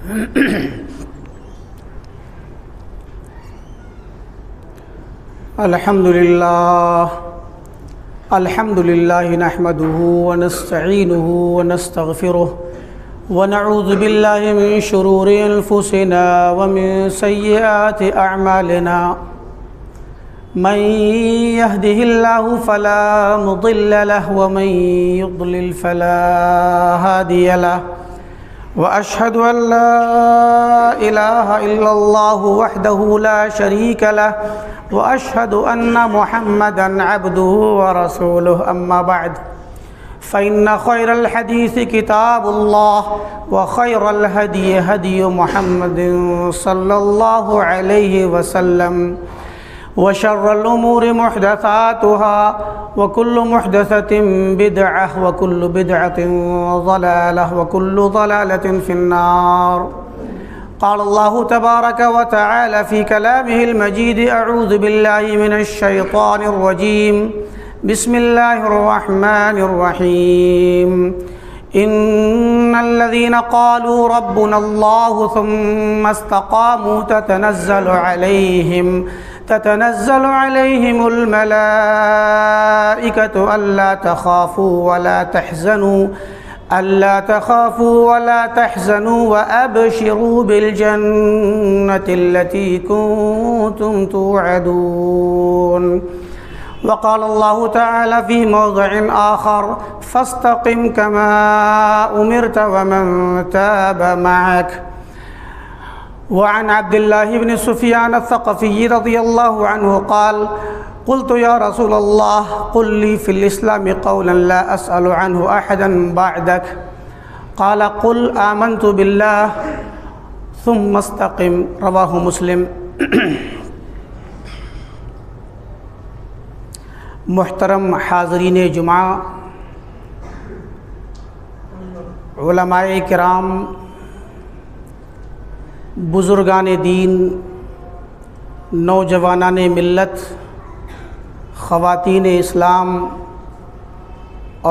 الحمد للہ نحمده ونستعینه ونستغفره ونعوذ باللہ من شرور انفسنا ومن سیئات اعمالنا من يهده الله فلا مضل له ومن يضلل فلا هادي له وأشهد أن لا إله إلا الله وحده لا شريك له وأشهد أن محمدًا عبده ورسوله أما بعد فإن خير الحديث كتاب الله وخير الهدي هدي محمد صلى الله عليه وسلم وشر الأمور محدثاتها وكل محدثة بدعة وكل بدعة ضلالة وكل ضلالة في النار. قال الله تبارك وتعالى في كلامه المجيد: أعوذ بالله من الشيطان الرجيم. بسم الله الرحمن الرحيم. إن الذين قالوا ربنا الله ثم استقاموا تتنزل عليهم الملائكة ألا تخافوا ولا تحزنوا وأبشروا بالجنة التي كنتم توعدون. وقال الله تعالى في موضع آخر: فاستقم كما أمرت ومن تاب معك. وعن عبد الله بن سفيان الثقفي رضي الله عنه قال: قلت يا رسول الله قل لي في الإسلام قولا لا أسأل عنه أحدا بعدك. قال: قل آمنت بالله ثم استقم. رواه مسلم. محترم حاضرین جمعہ، علماء کرام، بزرگان دین، نوجوانان ملت، خواتین اسلام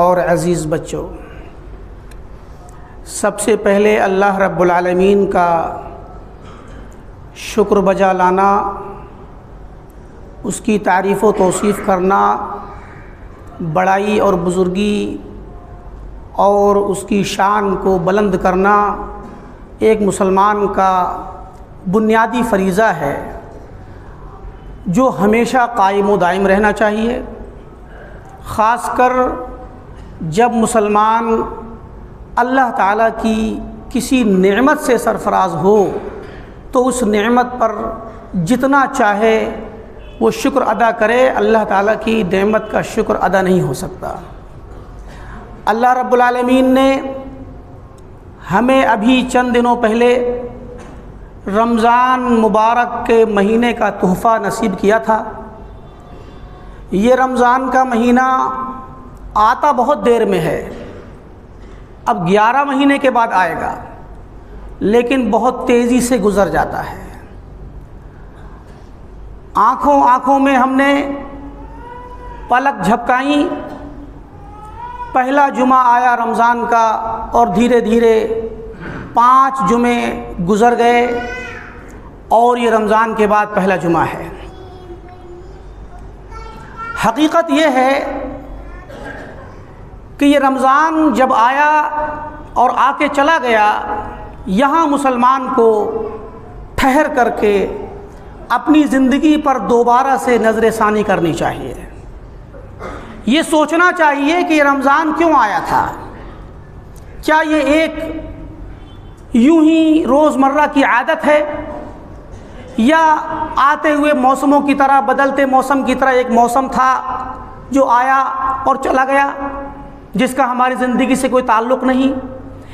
اور عزیز بچوں، سب سے پہلے اللہ رب العالمین کا شکر بجا لانا، اس کی تعریف و توصیف کرنا، بڑائی اور بزرگی اور اس کی شان کو بلند کرنا ایک مسلمان کا بنیادی فریضہ ہے جو ہمیشہ قائم و دائم رہنا چاہیے. خاص کر جب مسلمان اللہ تعالیٰ کی کسی نعمت سے سرفراز ہو تو اس نعمت پر جتنا چاہے وہ شکر ادا کرے، اللہ تعالیٰ کی نعمت کا شکر ادا نہیں ہو سکتا. اللہ رب العالمین نے ہمیں ابھی چند دنوں پہلے رمضان مبارک کے مہینے کا تحفہ نصیب کیا تھا. یہ رمضان کا مہینہ آتا بہت دیر میں ہے، اب 11 مہینے کے بعد آئے گا، لیکن بہت تیزی سے گزر جاتا ہے. آنکھوں میں ہم نے پلک جھپکائیں، پہلا جمعہ آیا رمضان کا اور دھیرے دھیرے 5 جمعے گزر گئے اور یہ رمضان کے بعد پہلا جمعہ ہے. حقیقت یہ ہے کہ یہ رمضان جب آیا اور آ کے چلا گیا، یہاں مسلمان کو ٹھہر کر کے اپنی زندگی پر دوبارہ سے نظر ثانی کرنی چاہیے. یہ سوچنا چاہیے کہ یہ رمضان کیوں آیا تھا. کیا یہ ایک یوں ہی روزمرہ کی عادت ہے، یا آتے ہوئے موسموں کی طرح، بدلتے موسم کی طرح ایک موسم تھا جو آیا اور چلا گیا، جس کا ہماری زندگی سے کوئی تعلق نہیں،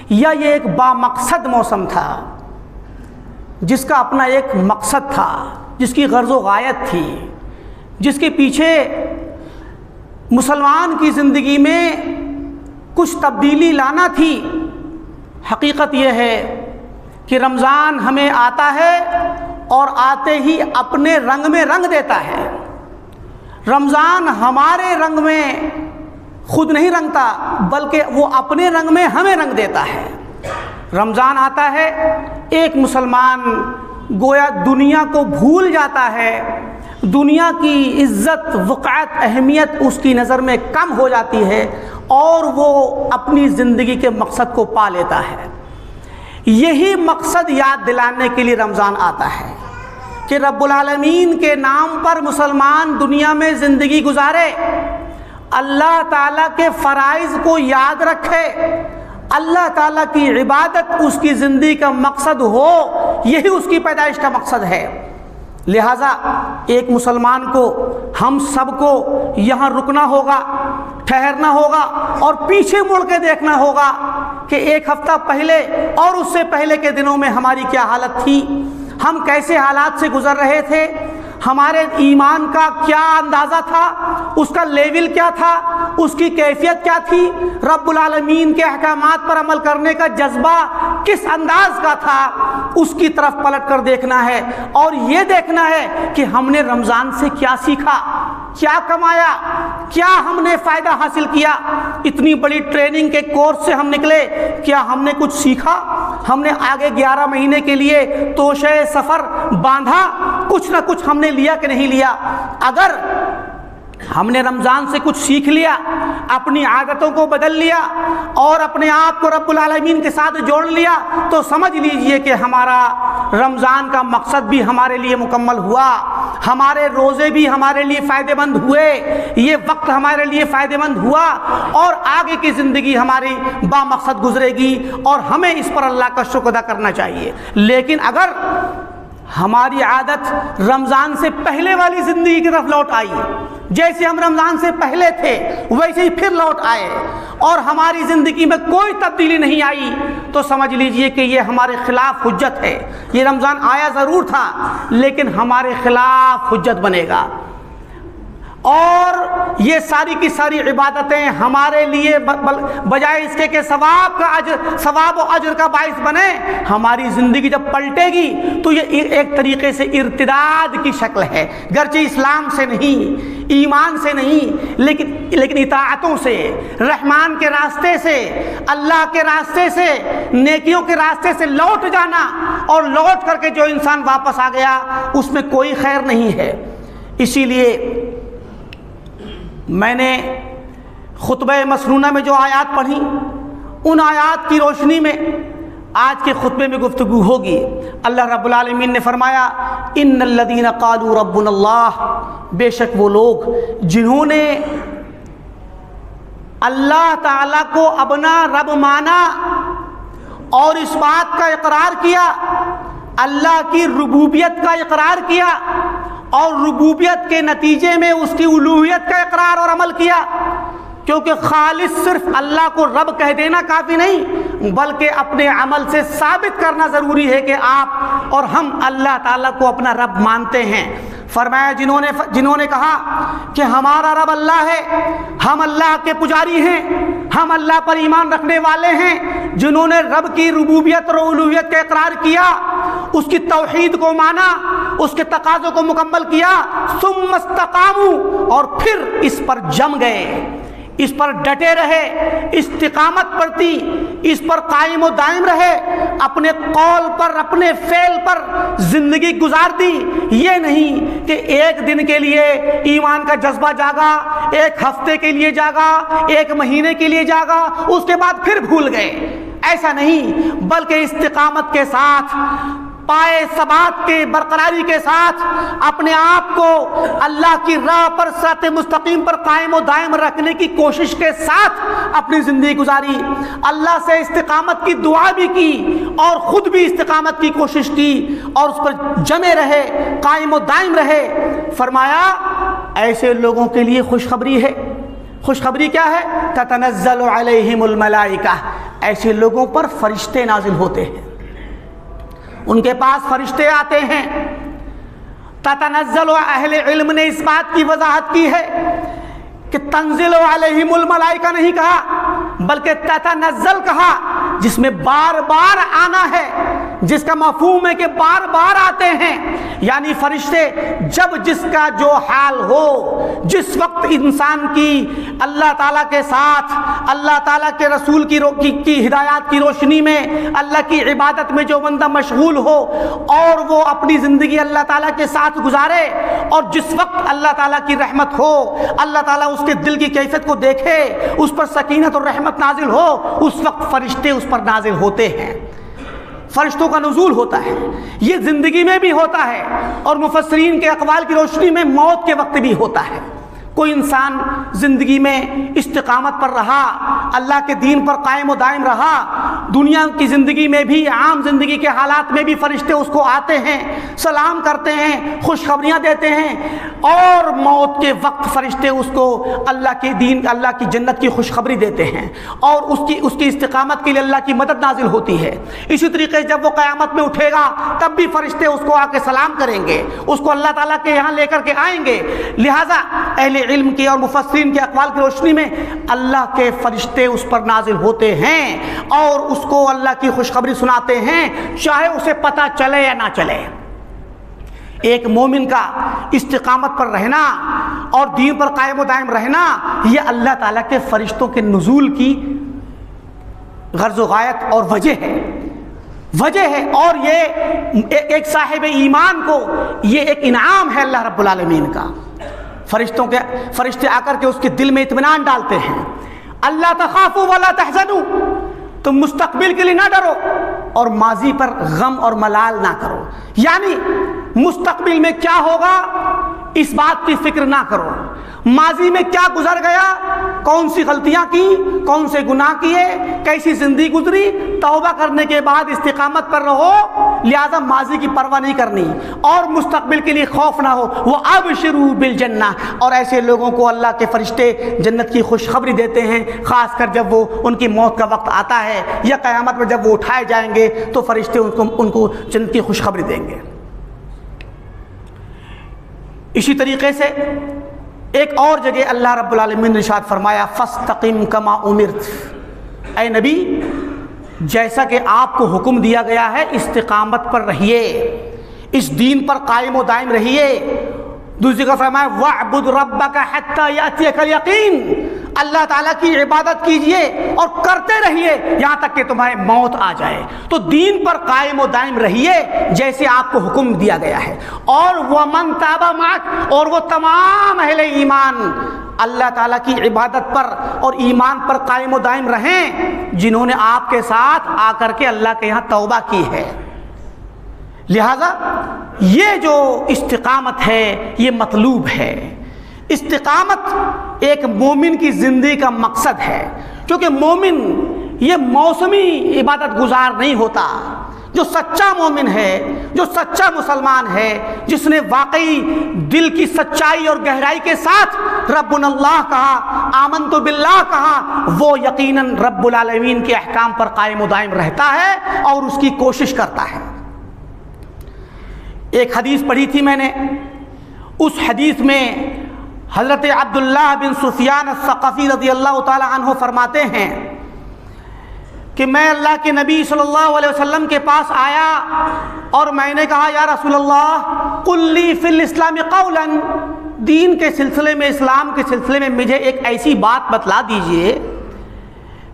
یا یہ ایک بامقصد موسم تھا جس کا اپنا ایک مقصد تھا، جس کی غرض و غایت تھی، جس کے پیچھے مسلمان کی زندگی میں کچھ تبدیلی لانا تھی. حقیقت یہ ہے کہ رمضان ہمیں آتا ہے اور آتے ہی اپنے رنگ میں رنگ دیتا ہے. رمضان ہمارے رنگ میں خود نہیں رنگتا، بلکہ وہ اپنے رنگ میں ہمیں رنگ دیتا ہے. رمضان آتا ہے، ایک مسلمان گویا دنیا کو بھول جاتا ہے، دنیا کی عزت، وقعت، اہمیت اس کی نظر میں کم ہو جاتی ہے اور وہ اپنی زندگی کے مقصد کو پا لیتا ہے۔ یہی مقصد یاد دلانے کے لیے رمضان آتا ہے کہ رب العالمین کے نام پر مسلمان دنیا میں زندگی گزارے، اللہ تعالیٰ کے فرائض کو یاد رکھے، اللہ تعالیٰ کی عبادت اس کی زندگی کا مقصد ہو، یہی اس کی پیدائش کا مقصد ہے۔ لہٰذا ایک مسلمان کو، ہم سب کو یہاں رکنا ہوگا، ٹھہرنا ہوگا اور پیچھے مڑ کے دیکھنا ہوگا کہ ایک ہفتہ پہلے اور اس سے پہلے کے دنوں میں ہماری کیا حالت تھی، ہم کیسے حالات سے گزر رہے تھے، ہمارے ایمان کا کیا اندازہ تھا، اس کا لیول کیا تھا، اس کی کیفیت کیا تھی، رب العالمین کے احکامات پر عمل کرنے کا جذبہ کس انداز کا تھا، اس کی طرف پلٹ کر دیکھنا ہے اور یہ دیکھنا ہے کہ ہم نے رمضان سے کیا سیکھا، کیا کمایا، کیا ہم نے فائدہ حاصل کیا، اتنی بڑی ٹریننگ کے کورس سے ہم نکلے، کیا ہم نے کچھ سیکھا، ہم نے آگے 11 مہینے کے لیے توشہ سفر باندھا، کچھ نہ کچھ ہم نے لیا کہ نہیں لیا۔ اگر ہم نے رمضان سے کچھ سیکھ لیا، اپنی عادتوں کو بدل لیا اور اپنے آپ کو رب العالمین کے ساتھ جوڑ لیا، تو سمجھ لیجئے کہ ہمارا رمضان کا مقصد بھی ہمارے لیے مکمل ہوا، ہمارے روزے بھی ہمارے لیے فائدہ مند ہوئے، یہ وقت ہمارے لیے فائدہ مند ہوا اور آگے کی زندگی ہماری با مقصد گزرے گی اور ہمیں اس پر اللہ کا شکر ادا کرنا چاہیے۔ لیکن اگر ہماری عادت رمضان سے پہلے والی زندگی کی طرف لوٹ آئی، جیسے ہم رمضان سے پہلے تھے ویسے ہی پھر لوٹ آئے اور ہماری زندگی میں کوئی تبدیلی نہیں آئی، تو سمجھ لیجئے کہ یہ ہمارے خلاف حجت ہے۔ یہ رمضان آیا ضرور تھا لیکن ہمارے خلاف حجت بنے گا، اور یہ ساری کی ساری عبادتیں ہمارے لیے بجائے اس کے کہ ثواب و اجر کا باعث بنے، ہماری زندگی جب پلٹے گی تو یہ ایک طریقے سے ارتداد کی شکل ہے، گرچہ اسلام سے نہیں، ایمان سے نہیں، لیکن اطاعتوں سے، رحمان کے راستے سے، اللہ کے راستے سے، نیکیوں کے راستے سے لوٹ جانا، اور لوٹ کر کے جو انسان واپس آ گیا اس میں کوئی خیر نہیں ہے۔ اسی لیے میں نے خطبہ مسنونہ میں جو آیات پڑھی، ان آیات کی روشنی میں آج کے خطبے میں گفتگو ہوگی۔ اللہ رب العالمین نے فرمایا ان الذین قالوا ربنا اللہ، بے شک وہ لوگ جنہوں نے اللہ تعالیٰ کو اپنا رب مانا اور اس بات کا اقرار کیا، اللہ کی ربوبیت کا اقرار کیا اور ربوبیت کے نتیجے میں اس کی الوہیت کا اقرار اور عمل کیا، کیونکہ خالص صرف اللہ کو رب کہہ دینا کافی نہیں بلکہ اپنے عمل سے ثابت کرنا ضروری ہے کہ آپ اور ہم اللہ تعالیٰ کو اپنا رب مانتے ہیں۔ فرمایا جنہوں نے کہا کہ ہمارا رب اللہ ہے، ہم اللہ کے پجاری ہیں، ہم اللہ پر ایمان رکھنے والے ہیں، جنہوں نے رب کی ربوبیت اور الوہیت کا اقرار کیا، اس کی توحید کو مانا، اس کے تقاضوں کو مکمل کیا، ثم استقاموا، اور پھر اس پر جم گئے، اس پر ڈٹے رہے، استقامت برتی، اس پر قائم و دائم رہے، اپنے قول پر، اپنے فعل پر زندگی گزار دی۔ یہ نہیں کہ ایک دن کے لیے ایمان کا جذبہ جاگا، ایک ہفتے کے لیے جاگا، ایک مہینے کے لیے جاگا، اس کے بعد پھر بھول گئے، ایسا نہیں، بلکہ استقامت کے ساتھ، پائے ثبات کے برقراری کے ساتھ اپنے آپ کو اللہ کی راہ پر، صراط مستقیم پر قائم و دائم رکھنے کی کوشش کے ساتھ اپنی زندگی گزاری، اللہ سے استقامت کی دعا بھی کی اور خود بھی استقامت کی کوشش کی اور اس پر جمے رہے، قائم و دائم رہے۔ فرمایا ایسے لوگوں کے لیے خوشخبری ہے۔ خوشخبری کیا ہے؟ تتنزل علیہم الملائکہ، ایسے لوگوں پر فرشتے نازل ہوتے ہیں، ان کے پاس فرشتے آتے ہیں۔ تتنزل، اہل علم نے اس بات کی وضاحت کی ہے کہ تنزل علیہم الملائکہ نہیں کہا بلکہ تتنزل کہا، جس میں بار بار آنا ہے، جس کا مفہوم ہے کہ بار بار آتے ہیں، یعنی فرشتے جب جس کا جو حال ہو، جس وقت انسان کی اللہ تعالیٰ کے ساتھ، اللہ تعالیٰ کے رسول کی ہدایات کی روشنی میں، اللہ کی عبادت میں جو بندہ مشغول ہو اور وہ اپنی زندگی اللہ تعالیٰ کے ساتھ گزارے، اور جس وقت اللہ تعالیٰ کی رحمت ہو، اللہ تعالیٰ اس کے دل کی کیفیت کو دیکھے، اس پر سکینت اور رحمت نازل ہو، اس وقت فرشتے اس پر نازل ہوتے ہیں، فرشتوں کا نزول ہوتا ہے۔ یہ زندگی میں بھی ہوتا ہے اور مفسرین کے اقوال کی روشنی میں موت کے وقت بھی ہوتا ہے۔ کوئی انسان زندگی میں استقامت پر رہا، اللہ کے دین پر قائم و دائم رہا، دنیا کی زندگی میں بھی، عام زندگی کے حالات میں بھی فرشتے اس کو آتے ہیں، سلام کرتے ہیں، خوشخبریاں دیتے ہیں، اور موت کے وقت فرشتے اس کو اللہ کے دین، اللہ کی جنت کی خوشخبری دیتے ہیں، اور اس کی استقامت کے لیے اللہ کی مدد نازل ہوتی ہے۔ اسی طریقے سے جب وہ قیامت میں اٹھے گا تب بھی فرشتے اس کو آ کے سلام کریں گے، اس کو اللہ تعالیٰ کے یہاں لے کر کے آئیں گے۔ لہٰذا اہل علم کی اور مفسرین کے اقوال کی روشنی میں اللہ کے فرشتے اس پر نازل ہوتے ہیں اور اس کو اللہ کی خوشخبری سناتے ہیں، چاہے اسے پتہ چلے یا نہ چلے۔ ایک مومن کا استقامت پر رہنا اور دین پر قائم و دائم رہنا، یہ اللہ تعالیٰ کے فرشتوں کے نزول کی غرض و غایت اور وجہ ہے، اور یہ ایک صاحب ایمان کو یہ ایک انعام ہے اللہ رب العالمین کا۔ فرشتے آ کر کے اس کے دل میں اطمینان ڈالتے ہیں، اللہ تخافوا ولا تحزنوا، تم مستقبل کے لیے نہ ڈرو اور ماضی پر غم اور ملال نہ کرو، یعنی مستقبل میں کیا ہوگا اس بات کی فکر نہ کرو، ماضی میں کیا گزر گیا، کون سی غلطیاں کی، کون سے گناہ کیے، کیسی زندگی گزری، توبہ کرنے کے بعد استقامت پر رہو، لہذا ماضی کی پرواہ نہیں کرنی اور مستقبل کے لیے خوف نہ ہو۔ وَأَبْشِرُوا بِالْجَنَّةِ، اور ایسے لوگوں کو اللہ کے فرشتے جنت کی خوشخبری دیتے ہیں، خاص کر جب وہ ان کی موت کا وقت آتا ہے یا قیامت میں جب وہ اٹھائے جائیں گے تو فرشتے ان کو جنت کی خوشخبری دیں گے۔ اسی طریقے سے ایک اور جگہ اللہ رب العالمین نے ارشاد فرمایا فَاسْتَقِمْ كَمَا أُمِرْتَ، اے نبی جیسا کہ آپ کو حکم دیا گیا ہے استقامت پر رہیے، اس دین پر قائم و دائم رہیے۔ دوسری جگہ فرمایا وَاعْبُدْ رَبَّكَ حَتَّى يَأْتِيَكَ الْيَقِينُ، اللہ تعالیٰ کی عبادت کیجئے اور کرتے رہیے یہاں تک کہ تمہارے موت آ جائے۔ تو دین پر قائم و دائم رہیے جیسے آپ کو حکم دیا گیا ہے، اور وَمَن تَابَ مَعَكَ، اور وہ تمام اہل ایمان اللہ تعالیٰ کی عبادت پر اور ایمان پر قائم و دائم رہیں جنہوں نے آپ کے ساتھ آ کر کے اللہ کے یہاں توبہ کی ہے۔ لہذا یہ جو استقامت ہے یہ مطلوب ہے۔ استقامت ایک مومن کی زندگی کا مقصد ہے، کیونکہ مومن یہ موسمی عبادت گزار نہیں ہوتا۔ جو سچا مومن ہے، جو سچا مسلمان ہے، جس نے واقعی دل کی سچائی اور گہرائی کے ساتھ ربنا اللہ کہا، آمنت باللہ کہا، وہ یقیناً رب العالمین کے احکام پر قائم و دائم رہتا ہے اور اس کی کوشش کرتا ہے۔ ایک حدیث پڑھی تھی میں نے، اس حدیث میں حضرت عبداللہ بن سفیان الثقفی رضی اللہ تعالی عنہ فرماتے ہیں کہ میں اللہ کے نبی صلی اللہ علیہ وسلم کے پاس آیا اور میں نے کہا یا رسول اللہ قل لی فی الاسلام قولا، دین کے سلسلے میں، اسلام کے سلسلے میں مجھے ایک ایسی بات بتلا دیجئے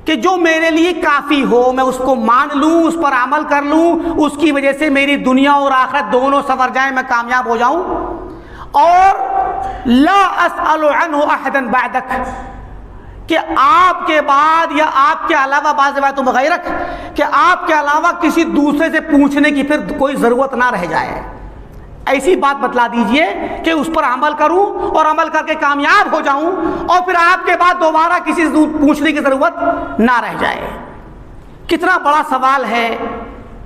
کہ جو میرے لیے کافی ہو، میں اس کو مان لوں، اس پر عمل کر لوں، اس کی وجہ سے میری دنیا اور آخرت دونوں سنور جائیں، میں کامیاب ہو جاؤں، اور لا اسأل عنہ احدا بعدک، کہ آپ کے بعد یا آپ کے علاوہ، بعض روایتوں میں غیرک، کہ آپ کے علاوہ کسی دوسرے سے پوچھنے کی پھر کوئی ضرورت نہ رہ جائے۔ ایسی بات بتلا دیجئے کہ اس پر عمل کروں اور عمل کر کے کامیاب ہو جاؤں، اور پھر آپ کے بعد دوبارہ کسی سے پوچھنے کی ضرورت نہ رہ جائے۔ کتنا بڑا سوال ہے،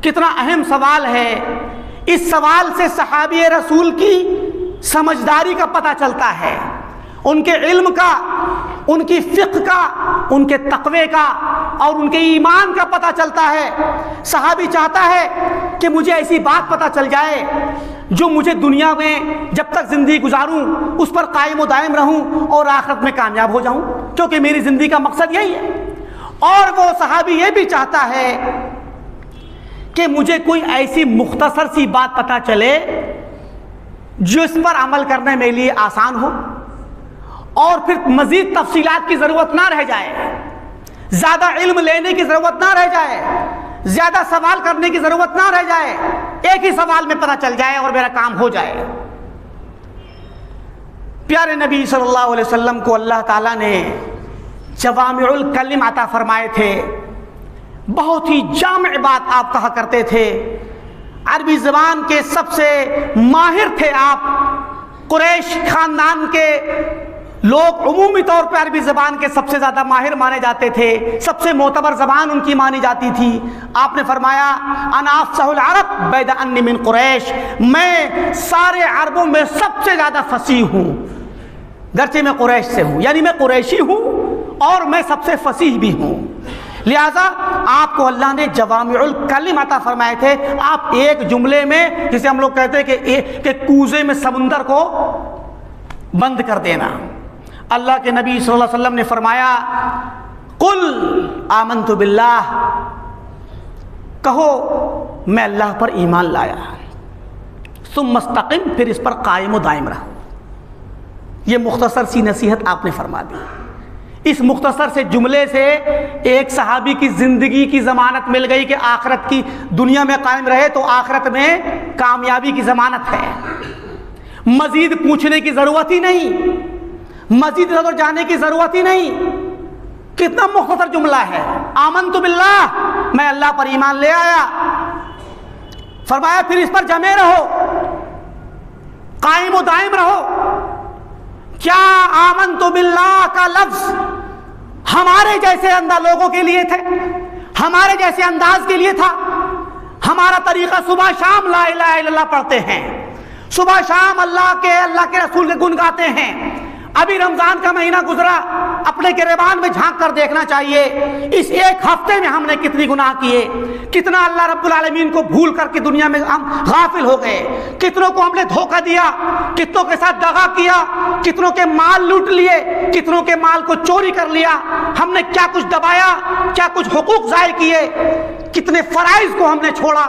کتنا اہم سوال ہے۔ اس سوال سے صحابی رسول کی سمجھداری کا پتہ چلتا ہے، ان کے علم کا، ان کی فقہ کا، ان کے تقوی کا اور ان کے ایمان کا پتہ چلتا ہے۔ صحابی چاہتا ہے کہ مجھے ایسی بات پتہ چل جائے جو مجھے دنیا میں جب تک زندگی گزاروں اس پر قائم و دائم رہوں اور آخرت میں کامیاب ہو جاؤں، کیونکہ میری زندگی کا مقصد یہی ہے۔ اور وہ صحابی یہ بھی چاہتا ہے کہ مجھے کوئی ایسی مختصر سی بات پتہ چلے جو اس پر عمل کرنے میرے لیے آسان ہو اور پھر مزید تفصیلات کی ضرورت نہ رہ جائے، زیادہ علم لینے کی ضرورت نہ رہ جائے، زیادہ سوال کرنے کی ضرورت نہ رہ جائے، ایک ہی سوال میں پتہ چل جائے اور میرا کام ہو جائے۔ پیارے نبی صلی اللہ علیہ وسلم کو اللہ تعالیٰ نے جوامع الکلم عطا فرمائے تھے، بہت ہی جامع بات آپ کہا کرتے تھے، عربی زبان کے سب سے ماہر تھے آپ۔ قریش خاندان کے لوگ عمومی طور پر عربی زبان کے سب سے زیادہ ماہر مانے جاتے تھے، سب سے معتبر زبان ان کی مانی جاتی تھی۔ آپ نے فرمایا انا افصح العرب بعد انی من قریش، میں سارے عربوں میں سب سے زیادہ فصیح ہوں، گرچہ میں قریش سے ہوں، یعنی میں قریشی ہوں اور میں سب سے فصیح بھی ہوں۔ لہذا آپ کو اللہ نے جوامع الکلم عطا فرمائے تھے۔ آپ ایک جملے میں، جسے ہم لوگ کہتے ہیں کہ کوزے میں سمندر کو بند کر دینا، اللہ کے نبی صلی اللہ علیہ وسلم نے فرمایا قل آمنت باللہ، کہو میں اللہ پر ایمان لایا، ثم استقم، پھر اس پر قائم و دائم رہو۔ یہ مختصر سی نصیحت آپ نے فرما دی۔ اس مختصر سے جملے سے ایک صحابی کی زندگی کی ضمانت مل گئی کہ آخرت کی دنیا میں قائم رہے تو آخرت میں کامیابی کی ضمانت ہے، مزید پوچھنے کی ضرورت ہی نہیں، مزید ادھر جانے کی ضرورت ہی نہیں۔ کتنا مختصر جملہ ہے، آمنت باللہ، میں اللہ پر ایمان لے آیا، فرمایا پھر اس پر جمے رہو، قائم و دائم رہو۔ کیا آمنت باللہ کا لفظ ہمارے جیسے لوگوں کے لیے تھے، ہمارے جیسے انداز کے لیے تھا؟ ہمارا طریقہ صبح شام لا الہ الا اللہ پڑھتے ہیں، صبح شام اللہ کے رسول کے گن گاتے ہیں۔ ابھی رمضان کا مہینہ گزرا، اپنے گریبان میں جھانک کر دیکھنا چاہیے اس ایک ہفتے میں ہم نے کتنی گناہ کیے، کتنا اللہ رب العالمین کو بھول کر کے دنیا میں ہم غافل ہو گئے، کتنوں کو ہم نے دھوکہ دیا، کتنوں کے ساتھ دغا کیا، کتنوں کے مال لوٹ لیے، کتنوں کے مال کو چوری کر لیا، ہم نے کیا کچھ دبایا، کیا کچھ حقوق ضائع کیے، کتنے فرائض کو ہم نے چھوڑا۔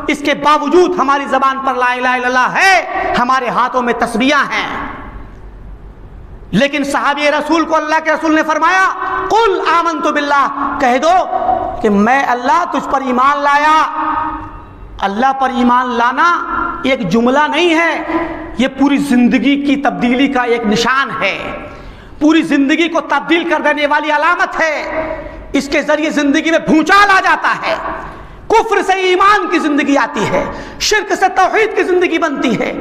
اس کے باوجود ہماری زبان پر لا الہ الا اللہ ہے، ہمارے ہاتھوں میں تسبیحاں ہیں۔ لیکن صحابی رسول کو اللہ کے رسول نے فرمایا قل آمنت باللہ، کہہ دو کہ میں اللہ تجھ پر ایمان لایا۔ اللہ پر ایمان لانا ایک جملہ نہیں ہے، یہ پوری زندگی کی تبدیلی کا ایک نشان ہے، پوری زندگی کو تبدیل کر دینے والی علامت ہے۔ اس کے ذریعے زندگی میں بھونچال آ جاتا ہے، کفر سے ایمان کی زندگی آتی ہے، شرک سے توحید کی زندگی بنتی ہے،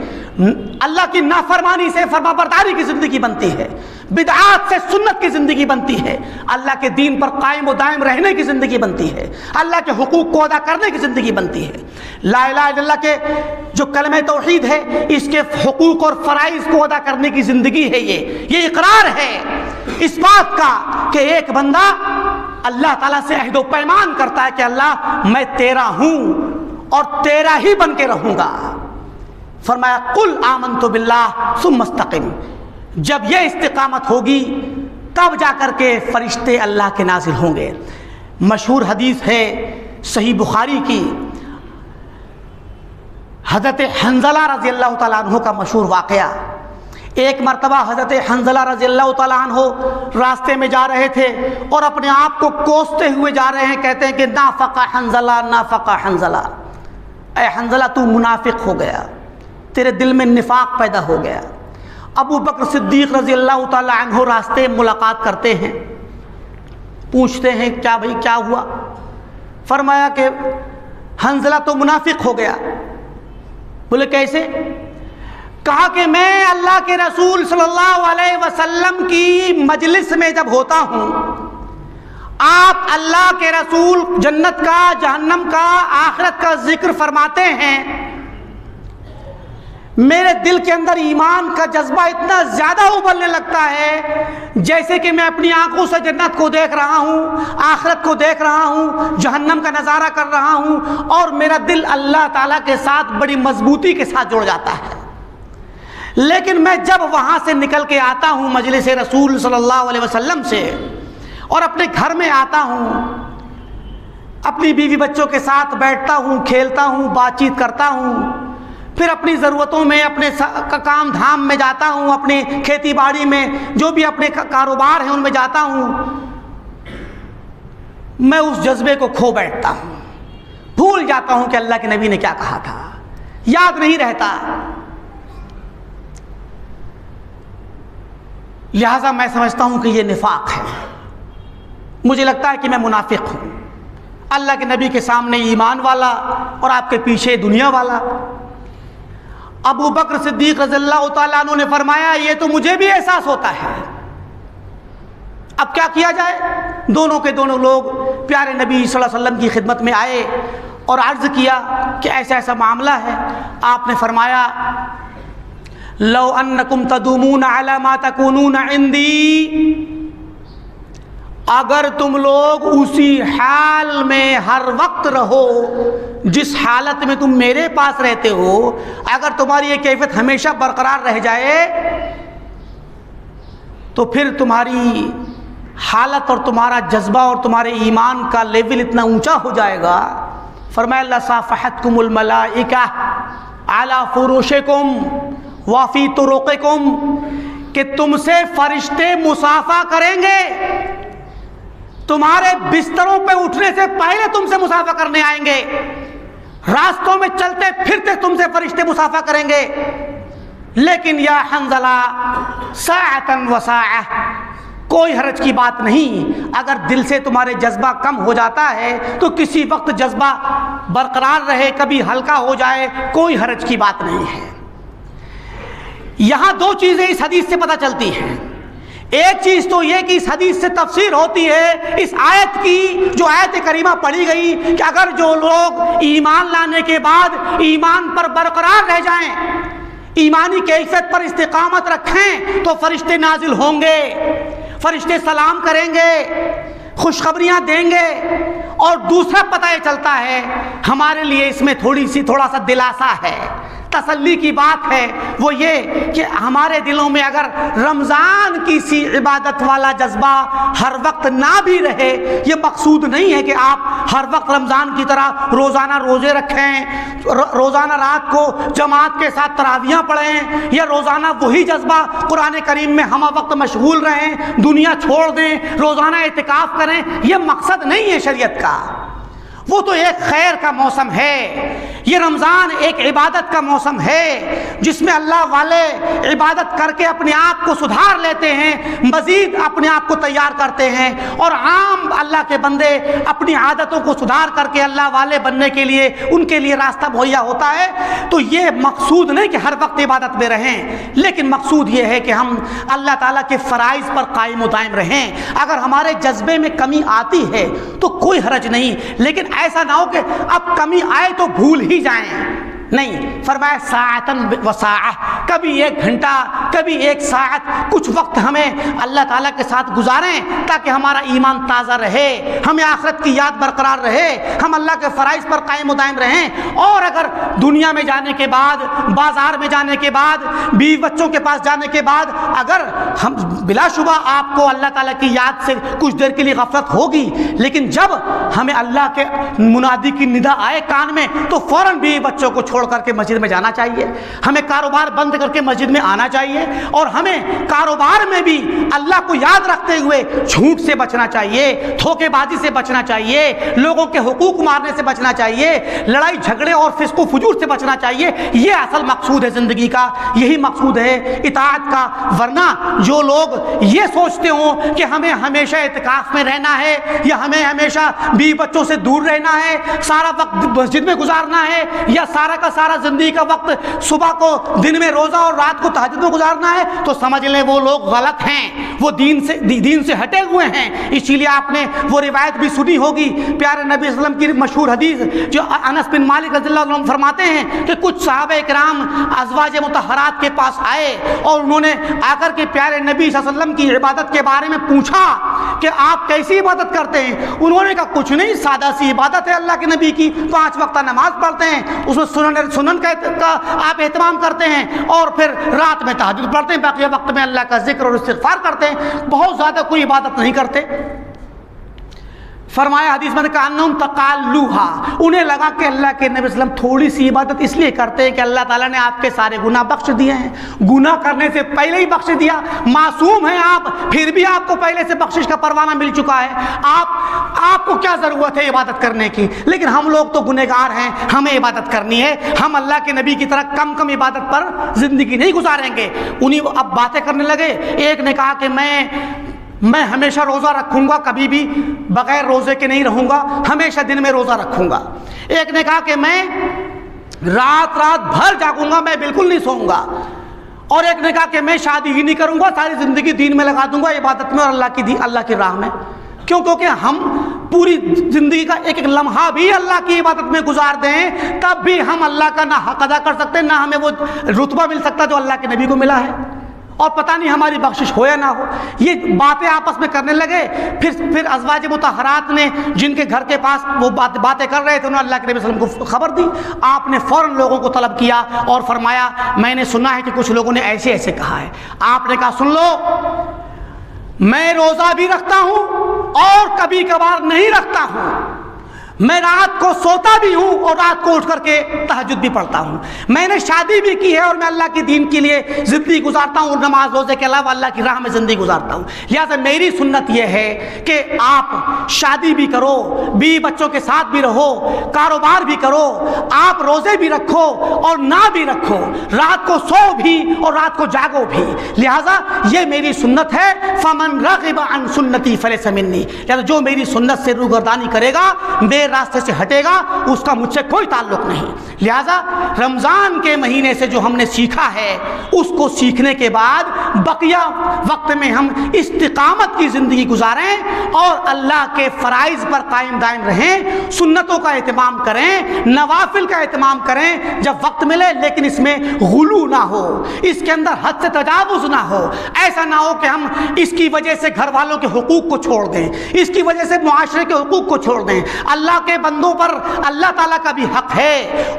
اللہ کی نافرمانی سے فرمانبرداری کی زندگی بنتی ہے، بدعات سے سنت کی زندگی بنتی ہے، اللہ کے دین پر قائم و دائم رہنے کی زندگی بنتی ہے، اللہ کے حقوق کو ادا کرنے کی زندگی بنتی ہے۔ لا الہ الا اللہ کے جو کلمہ توحید ہے، اس کے حقوق اور فرائض کو ادا کرنے کی زندگی ہے، یہ اقرار ہے اس بات کا کہ ایک بندہ اللہ تعالیٰ سے عہد و پیمان کرتا ہے کہ اللہ میں تیرا ہوں اور تیرا ہی بن کے رہوں گا۔ فرمایا قل آمنت باللہ ثم استقم، جب یہ استقامت ہوگی تب جا کر کے فرشتے اللہ کے نازل ہوں گے۔ مشہور حدیث ہے صحیح بخاری کی، حضرت حنظلہ رضی اللہ تعالیٰ عنہ کا مشہور واقعہ۔ ایک مرتبہ حضرت حنظلہ رضی اللہ تعالیٰ عنہ راستے میں جا رہے تھے اور اپنے آپ کو کوستے ہوئے جا رہے ہیں، کہتے ہیں کہ نافق حنظلہ نافق حنظلہ، اے حنظلہ تو منافق ہو گیا، تیرے دل میں نفاق پیدا ہو گیا۔ ابو بکر صدیق رضی اللہ تعالیٰ عنہ راستے ملاقات کرتے ہیں، پوچھتے ہیں کیا بھائی کیا ہوا؟ فرمایا کہ حنظلہ تو منافق ہو گیا۔ بولے کیسے؟ کہا کہ میں اللہ کے رسول صلی اللہ علیہ وسلم کی مجلس میں جب ہوتا ہوں، آپ اللہ کے رسول جنت کا، جہنم کا، آخرت کا ذکر فرماتے ہیں، میرے دل کے اندر ایمان کا جذبہ اتنا زیادہ ابلنے لگتا ہے جیسے کہ میں اپنی آنکھوں سے جنت کو دیکھ رہا ہوں، آخرت کو دیکھ رہا ہوں، جہنم کا نظارہ کر رہا ہوں، اور میرا دل اللہ تعالیٰ کے ساتھ بڑی مضبوطی کے ساتھ جڑ جاتا ہے۔ لیکن میں جب وہاں سے نکل کے آتا ہوں مجلس رسول صلی اللہ علیہ وسلم سے اور اپنے گھر میں آتا ہوں، اپنی بیوی بچوں کے ساتھ بیٹھتا ہوں، کھیلتا ہوں، بات چیت کرتا ہوں، پھر اپنی ضرورتوں میں، اپنے کام دھام میں جاتا ہوں، اپنی کھیتی باڑی میں جو بھی اپنے کاروبار ہیں ان میں جاتا ہوں، میں اس جذبے کو کھو بیٹھتا ہوں، بھول جاتا ہوں کہ اللہ کے نبی نے کیا کہا تھا، یاد نہیں رہتا۔ لہٰذا میں سمجھتا ہوں کہ یہ نفاق ہے، مجھے لگتا ہے کہ میں منافق ہوں، اللہ کے نبی کے سامنے ایمان والا اور آپ کے پیچھے دنیا والا۔ ابو بکر صدیق رضی اللہ تعالیٰ عنہ نے فرمایا یہ تو مجھے بھی احساس ہوتا ہے، اب کیا کیا جائے؟ دونوں کے دونوں لوگ پیارے نبی صلی اللہ علیہ وسلم کی خدمت میں آئے اور عرض کیا کہ ایسا ایسا معاملہ ہے۔ آپ نے فرمایا لو انکم تدومون علی ما تکونون عندی، اگر تم لوگ اسی حال میں ہر وقت رہو جس حالت میں تم میرے پاس رہتے ہو، اگر تمہاری یہ کیفیت ہمیشہ برقرار رہ جائے تو پھر تمہاری حالت اور تمہارا جذبہ اور تمہارے ایمان کا لیول اتنا اونچا ہو جائے گا۔ فرمایا لصافحتکم الملائکہ علی فروشکم وفی طرقکم، کہ تم سے فرشتے مصافحہ کریں گے، تمہارے بستروں پہ اٹھنے سے پہلے تم سے مصافحہ کرنے آئیں گے، راستوں میں چلتے پھرتے تم سے فرشتے مصافحہ کریں گے۔ لیکن یا حنظلہ ساعۃ وساعہ، کوئی حرج کی بات نہیں، اگر دل سے تمہارے جذبہ کم ہو جاتا ہے تو کسی وقت جذبہ برقرار رہے، کبھی ہلکا ہو جائے، کوئی حرج کی بات نہیں ہے۔ یہاں دو چیزیں اس حدیث سے پتہ چلتی ہیں۔ ایک چیز تو یہ کہ اس حدیث سے تفسیر ہوتی ہے اس آیت کی، جو آیت کریمہ پڑھی گئی کہ اگر جو لوگ ایمان لانے کے بعد ایمان پر برقرار رہ جائیں، ایمانی کیفیت پر استقامت رکھیں تو فرشتے نازل ہوں گے، فرشتے سلام کریں گے، خوشخبریاں دیں گے۔ اور دوسرا پتہ یہ چلتا ہے ہمارے لیے اس میں تھوڑا سا دلاسا ہے، تسلی کی بات ہے، وہ یہ کہ ہمارے دلوں میں اگر رمضان کی سی عبادت والا جذبہ ہر وقت نہ بھی رہے، یہ مقصود نہیں ہے کہ آپ ہر وقت رمضان کی طرح روزانہ روزے رکھیں، روزانہ رات کو جماعت کے ساتھ تراویحاں پڑھیں، یا روزانہ وہی جذبہ قرآن کریم میں ہمہ وقت مشغول رہیں، دنیا چھوڑ دیں، روزانہ اعتکاف کریں، یہ مقصد نہیں ہے شریعت کا۔ وہ تو ایک خیر کا موسم ہے، یہ رمضان ایک عبادت کا موسم ہے جس میں اللہ والے عبادت کر کے اپنے آپ کو سدھار لیتے ہیں، مزید اپنے آپ کو تیار کرتے ہیں، اور عام اللہ کے بندے اپنی عادتوں کو سدھار کر کے اللہ والے بننے کے لیے ان کے لیے راستہ مہیا ہوتا ہے۔ تو یہ مقصود نہیں کہ ہر وقت عبادت میں رہیں، لیکن مقصود یہ ہے کہ ہم اللہ تعالیٰ کے فرائض پر قائم و دائم رہیں۔ اگر ہمارے جذبے میں کمی آتی ہے تو کوئی حرج نہیں، لیکن ایسا نہ ہو کہ اب کمی آئے تو بھول ہی جائیں، نہیں۔ فرمایا ساعتن وساعہ، کبھی ایک گھنٹہ، کبھی ایک ساعت، کچھ وقت ہمیں اللہ تعالیٰ کے ساتھ گزاریں تاکہ ہمارا ایمان تازہ رہے، ہمیں آخرت کی یاد برقرار رہے، ہم اللہ کے فرائض پر قائم و دائم رہیں۔ اور اگر دنیا میں جانے کے بعد، بازار میں جانے کے بعد، بیوی بچوں کے پاس جانے کے بعد اگر ہم بلا شبہ آپ کو اللہ تعالیٰ کی یاد سے کچھ دیر کے لیے غفلت ہوگی، لیکن جب ہمیں اللہ کے منادی کی ندا آئے کان میں تو فوراً بیوی بچوں کو چھوڑ کر کے مسجد میں جانا چاہیے، ہمیں کاروبار بند کر کے مسجد میں آنا چاہیے، اور ہمیں کاروبار میں بھی اللہ کو یاد رکھتے ہوئے جھوٹ سے بچنا چاہیے، دھوکے بازی سے بچنا چاہیے، لوگوں کے حقوق مارنے سے بچنا چاہیے، لڑائی جھگڑے اور فسق و فجور سے بچنا چاہیے۔ یہ اصل مقصود ہے زندگی کا، یہی مقصود ہے اطاعت کا۔ ورنہ جو لوگ یہ سوچتے ہوں کہ ہمیں ہمیشہ اعتکاف میں رہنا ہے، یا ہمیں ہمیشہ بیوی بچوں سے دور رہنا ہے، سارا وقت مسجد میں گزارنا ہے، یا سارا کا سارا زندگی کا وقت صبح کو دن میں روزہ اور رات کو تہجد میں گزارنا ہے، تو سمجھ لیں وہ لوگ غلط ہیں، وہ دین سے ہٹے ہوئے ہیں۔ اسی لیے آپ نے وہ روایت بھی سنی ہوگی، پیارے نبی صلی اللہ علیہ وسلم کی مشہور حدیث جو انس بن مالک رضی اللہ عنہ فرماتے ہیں کہ کچھ صحابہ کرام ازواج مطہرات کے پاس آئے اور انہوں نے آ کر کے پیارے نبی صلی اللہ علیہ وسلم کی عبادت کے بارے میں پوچھا کہ آپ کیسی عبادت کرتے ہیں؟ انہوں نے کہا کچھ نہیں، سادہ سی عبادت ہے اللہ کے نبی کی، 5 وقتہ نماز پڑھتے ہیں، اس میں سنن کا آپ اہتمام کرتے ہیں، اور پھر رات میں تہجد پڑھتے ہیں، باقی وقت میں اللہ کا ذکر اور استغفار کرتے ہیں، بہت زیادہ کوئی عبادت نہیں کرتے۔ فرمایا حدیث میں کانہم تقالوہا، انہیں لگا کہ اللہ کے نبی صلی اللہ علیہ وسلم تھوڑی سی عبادت اس لیے کرتے ہیں کہ اللہ تعالیٰ نے آپ کے سارے گناہ بخش دیے ہیں، گناہ کرنے سے پہلے ہی بخش دیا، معصوم ہیں آپ، پھر بھی آپ کو پہلے سے بخشش کا پروانہ مل چکا ہے، آپ کو کیا ضرورت ہے عبادت کرنے کی؟ لیکن ہم لوگ تو گنہگار ہیں، ہمیں عبادت کرنی ہے، ہم اللہ کے نبی کی طرح کم عبادت پر زندگی نہیں گزاریں گے۔ انہیں اب باتیں کرنے لگے، ایک نے کہا کہ میں ہمیشہ روزہ رکھوں گا، کبھی بھی بغیر روزے کے نہیں رہوں گا، ہمیشہ دن میں روزہ رکھوں گا۔ ایک نے کہا کہ میں رات بھر جاگوں گا، میں بالکل نہیں سوؤں گا۔ اور ایک نے کہا کہ میں شادی ہی نہیں کروں گا، ساری زندگی دین میں لگا دوں گا، عبادت میں اور اللہ کی راہ میں۔ کیونکہ ہم پوری زندگی کا ایک لمحہ بھی اللہ کی عبادت میں گزار دیں، تب بھی ہم اللہ کا نہ حق ادا کر سکتے، نہ ہمیں وہ رتبہ مل سکتا جو اللہ کے نبی کو ملا ہے، اور پتہ نہیں ہماری بخشش ہو یا نہ ہو۔ یہ باتیں آپس میں کرنے لگے۔ پھر ازواج مطہرات نے، جن کے گھر کے پاس وہ باتیں کر رہے تھے، انہوں نے اللہ کے نبی صلی اللہ علیہ وسلم کو خبر دی۔ آپ نے فوراً لوگوں کو طلب کیا اور فرمایا میں نے سنا ہے کہ کچھ لوگوں نے ایسے کہا ہے۔ آپ نے کہا سن لو، میں روزہ بھی رکھتا ہوں اور کبھی کبھار نہیں رکھتا ہوں، میں رات کو سوتا بھی ہوں اور رات کو اٹھ کر کے تہجد بھی پڑھتا ہوں، میں نے شادی بھی کی ہے اور میں اللہ کے دین کے لیے زندگی گزارتا ہوں، نماز روزے کے علاوہ اللہ کی راہ میں زندگی گزارتا ہوں۔ لہٰذا میری سنت یہ ہے کہ آپ شادی بھی کرو، بیوی بچوں کے ساتھ بھی رہو، کاروبار بھی کرو، آپ روزے بھی رکھو اور نہ بھی رکھو، رات کو سو بھی اور رات کو جاگو بھی۔ لہٰذا یہ میری سنت ہے، فمن رغب عن سنتی فلیس منی، لہٰذا جو میری سنت سے روگردانی کرے گا، میرے راستے سے ہٹے گا، اس کا مجھ سے کوئی تعلق نہیں۔ لہٰذا رمضان کے مہینے سے جو ہم نے سیکھا ہے، اس کو سیکھنے کے بعد بقیہ وقت میں ہم استقامت کی زندگی گزاریں اور اللہ کے فرائض پر قائم دائم رہیں، سنتوں کا اہتمام کریں، نوافل کا اہتمام کریں جب وقت ملے، لیکن اس میں غلو نہ ہو، اس کے اندر حد سے تجاوز نہ ہو۔ ایسا نہ ہو کہ ہم اس کی وجہ سے گھر والوں کے حقوق کو چھوڑ دیں، اس کی وجہ سے معاشرے کے حقوق کو چھوڑ دیں۔ اللہ کے بندوں پر اللہ تعالیٰ کا بھی حق ہے،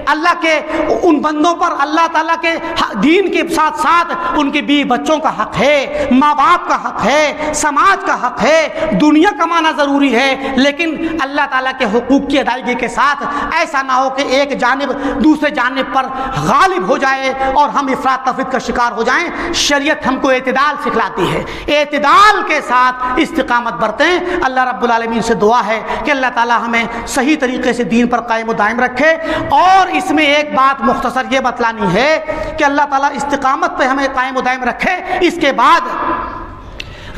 اللہ کے ان بندوں پر اللہ تعالیٰ کے دین کے ساتھ ساتھ ان کے بیوی بچوں کا حق ہے، ماں باپ کا حق ہے، سماج کا حق ہے، دنیا کمانا ضروری ہے، لیکن اللہ تعالیٰ کے حقوق کی ادائیگی کے ساتھ ایسا نہ ہو کہ ایک جانب دوسرے جانب پر غالب ہو جائے اور ہم افراط تفریط کا شکار ہو جائیں۔ شریعت ہم کو اعتدال سکھلاتی ہے، اعتدال کے ساتھ استقامت برتیں۔ اللہ رب العالمین سے دعا ہے کہ اللہ تعالیٰ ہمیں صحیح طریقے سے دین پر قائم و دائم رکھے۔ اور اس میں ایک بات مختصر یہ بتلانی ہے کہ اللہ تعالیٰ استقامت پہ ہمیں قائم و دائم رکھے۔ اس کے بعد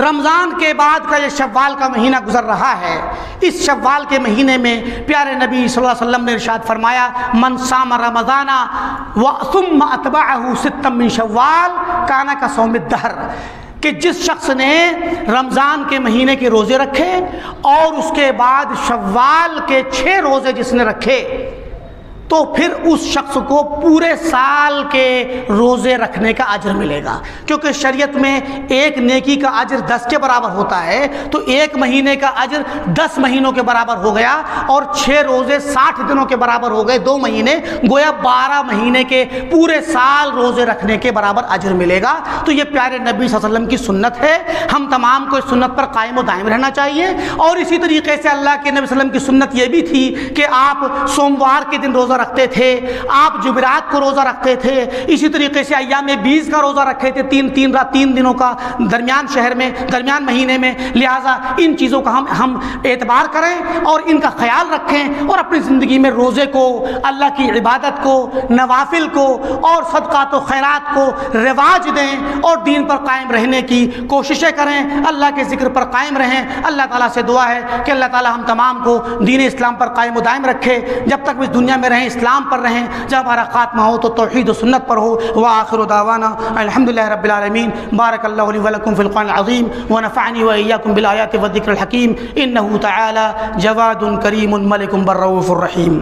رمضان کے بعد کا یہ شوال کا مہینہ گزر رہا ہے، اس شوال کے مہینے میں پیارے نبی صلی اللہ علیہ وسلم نے ارشاد فرمایا من صام رمضان ثم اتبعه ستا من شوال کان کصوم الدہر، کہ جس شخص نے رمضان کے مہینے کے روزے رکھے اور اس کے بعد شوال کے 6 روزے جس نے رکھے، تو پھر اس شخص کو پورے سال کے روزے رکھنے کا اجر ملے گا، کیونکہ شریعت میں ایک نیکی کا اجر 10 کے برابر ہوتا ہے، تو ایک مہینے کا اجر 10 مہینوں کے برابر ہو گیا، اور 6 روزے 60 دنوں کے برابر ہو گئے، 2 مہینے گویا 12 مہینے کے پورے سال روزے رکھنے کے برابر اجر ملے گا۔ تو یہ پیارے نبی صلی اللہ علیہ وسلم کی سنت ہے، ہم تمام کو اس سنت پر قائم و دائم رہنا چاہیے۔ اور اسی طریقے سے اللہ کے نبی صلی اللہ علیہ وسلم کی سنت یہ بھی تھی کہ آپ سوموار کے دن روزہ رکھتے تھے، آپ جمعرات کو روزہ رکھتے تھے، اسی طریقے سے ایام 20 کا روزہ رکھے تھے، 3 دنوں کا درمیان شہر میں، درمیان مہینے میں۔ لہٰذا ان چیزوں کا ہم اعتبار کریں اور ان کا خیال رکھیں، اور اپنی زندگی میں روزے کو، اللہ کی عبادت کو، نوافل کو اور صدقات و خیرات کو رواج دیں اور دین پر قائم رہنے کی کوششیں کریں، اللہ کے ذکر پر قائم رہیں۔ اللہ تعالیٰ سے دعا ہے کہ اللہ تعالیٰ ہم تمام کو دین اسلام پر قائم و دائم رکھے، جب تک اس دنیا میں رہیں اسلام پر رہیں، جب ہمارا خاتمہ ہو تو توحید و سنت پر ہو۔ وآخر دعوانا الحمدللہ رب العالمین۔ بارک اللہ لی ولکم فی القرآن العظیم ونفعنی وإیاکم بالآیات والذکر الحکیم، انہ تعالی جواد کریم ملک بر رؤوف الرحیم۔